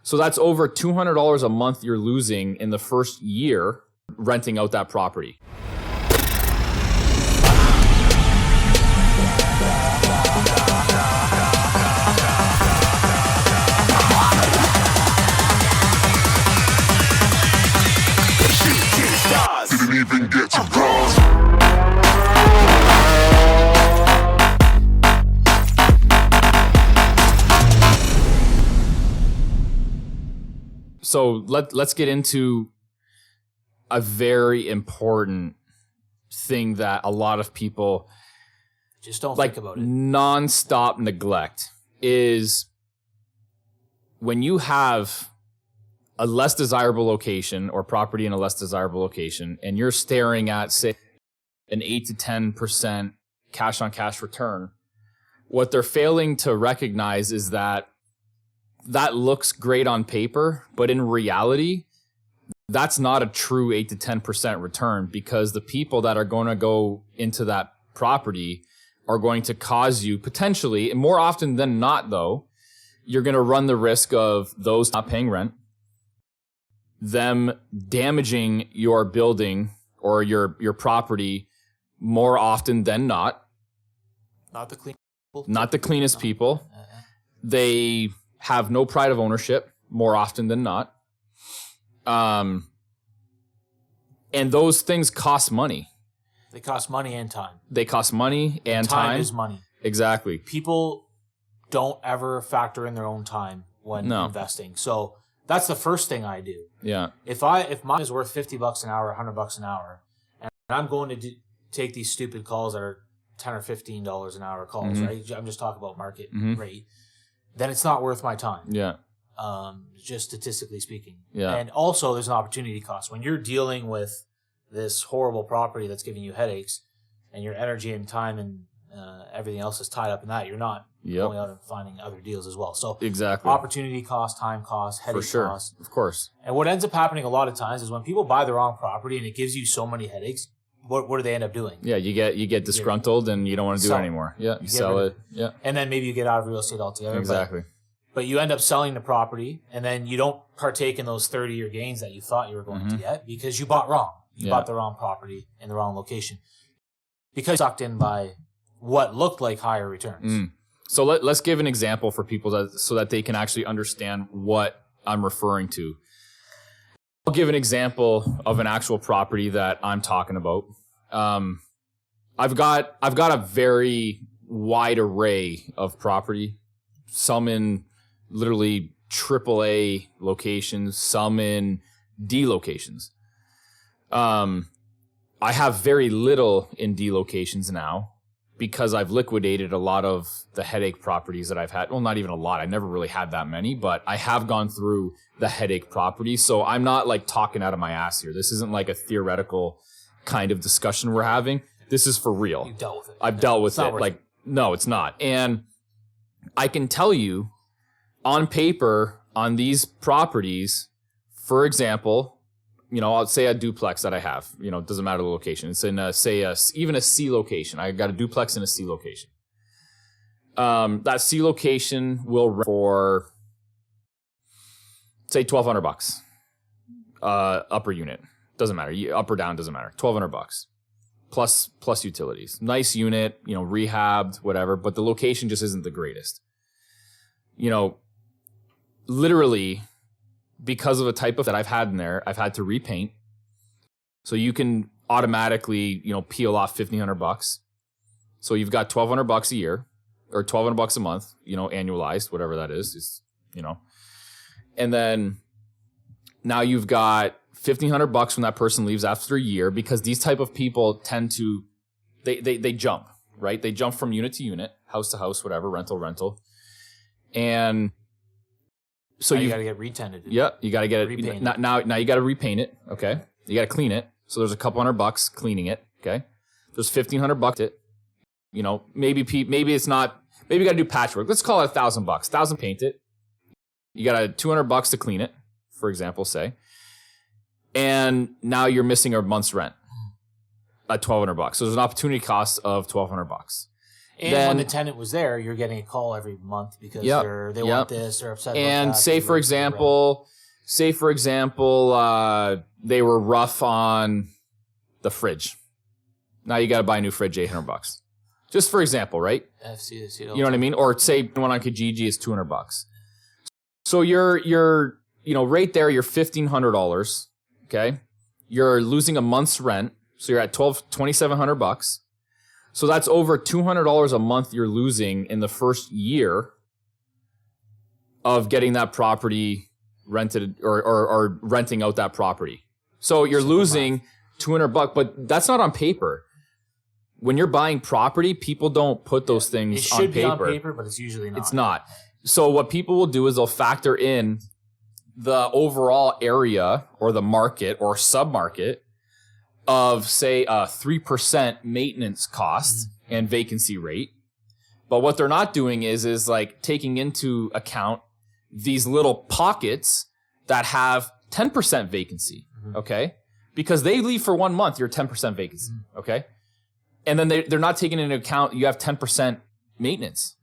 So that's over $200 a month you're losing in the first year renting out that property. Didn't even get to cross. So let's get into a very important thing that a lot of people just don't think about it. Nonstop neglect is when you have a less desirable location or property in a less desirable location, and you're staring at, say, an 8 to 10% cash on cash return, what they're failing to recognize is that looks great on paper, but in reality, that's not a true 8 to 10% return, because the people that are going to go into that property are going to cause you potentially, and more often than not though, you're going to run the risk of those not paying rent, them damaging your building or your property more often than not. Not the cleanest people. Not the cleanest people. They have no pride of ownership more often than not. And those things cost money. They cost money and time. They cost money and time. Time is money. Exactly. People don't ever factor in their own time when investing. So that's the first thing I do. Yeah. If mine is worth $50 an hour, $100 an hour, and I'm going to take these stupid calls that are $10 or $15 an hour calls, right? I'm just talking about market rate. Then it's not worth my time. Yeah. Just statistically speaking. Yeah. And also there's an opportunity cost. When you're dealing with this horrible property that's giving you headaches, and your energy and time and everything else is tied up in that, you're not going out and finding other deals as well. So exactly. Opportunity cost, time cost, headache cost. Of course. And what ends up happening a lot of times is when people buy the wrong property and it gives you so many headaches, what do they end up doing? Yeah, you get disgruntled and you don't want to do it anymore. Yeah, you sell it. Yeah. And then maybe you get out of real estate altogether. Exactly. But you end up selling the property, and then you don't partake in those 30-year gains that you thought you were going to get because you bought wrong. You bought the wrong property in the wrong location because you're sucked in by what looked like higher returns. So let's give an example for people so that they can actually understand what I'm referring to. I'll give an example of an actual property that I'm talking about. I've got a very wide array of property, some in literally AAA locations, some in D locations. I have very little in D locations now because I've liquidated a lot of the headache properties that I've had. Well, not even a lot. I never really had that many, but I have gone through the headache properties. So I'm not like talking out of my ass here. This isn't like a theoretical kind of discussion we're having. This is for real. You've dealt with it. I've dealt with it. Like, no, it's not. And I can tell you on paper on these properties, for example, I'll say a duplex that I have, it doesn't matter the location. It's in even a C location. I got a duplex in a C location. That C location will rent for, say, $1,200. Upper unit. Doesn't matter. Up or down doesn't matter. $1,200 plus utilities. Nice unit, rehabbed, whatever, but the location just isn't the greatest. Literally, because of the type of that I've had in there, I've had to repaint. So you can automatically, peel off $1,500. So you've got $1,200 a year or $1,200 a month, annualized, whatever that is, and then now you've got $1,500 when that person leaves after a year, because these type of people tend to, they jump, right? They jump from unit to unit, house to house, whatever, rental. And so you got to get retented. Yeah, you got to get it. Now you got to repaint it. Okay, you got to clean it. So there's a couple $100 cleaning it. Okay, there's $1,500 it. Maybe it's not. Maybe you got to do patchwork. Let's call it $1,000. $1,000 paint it. You got $200 to clean it, for example, say. And now you're missing a month's rent at $1,200. So there's an opportunity cost of $1,200. And then, when the tenant was there, you're getting a call every month because they want this, they're upset. And about that, say for example, they were rough on the fridge. Now you got to buy a new fridge, $800. Just for example, right? You know what I mean? Or say one on Kijiji is $200. So you're right there, you're $1,500. Okay, you're losing a month's rent, so you're at $2,700. So that's over $200 a month you're losing in the first year of getting that property rented or renting out that property. So you're losing $200, but that's not on paper. When you're buying property, people don't put those things on paper. It should be on paper, but it's usually not. It's not. So what people will do is they'll factor in the overall area or the market or sub-market of, say, a 3% maintenance cost and vacancy rate. But what they're not doing is like taking into account these little pockets that have 10% vacancy, okay? Because they leave for 1 month, you're 10% vacancy, okay? And then they're not taking into account you have 10% maintenance.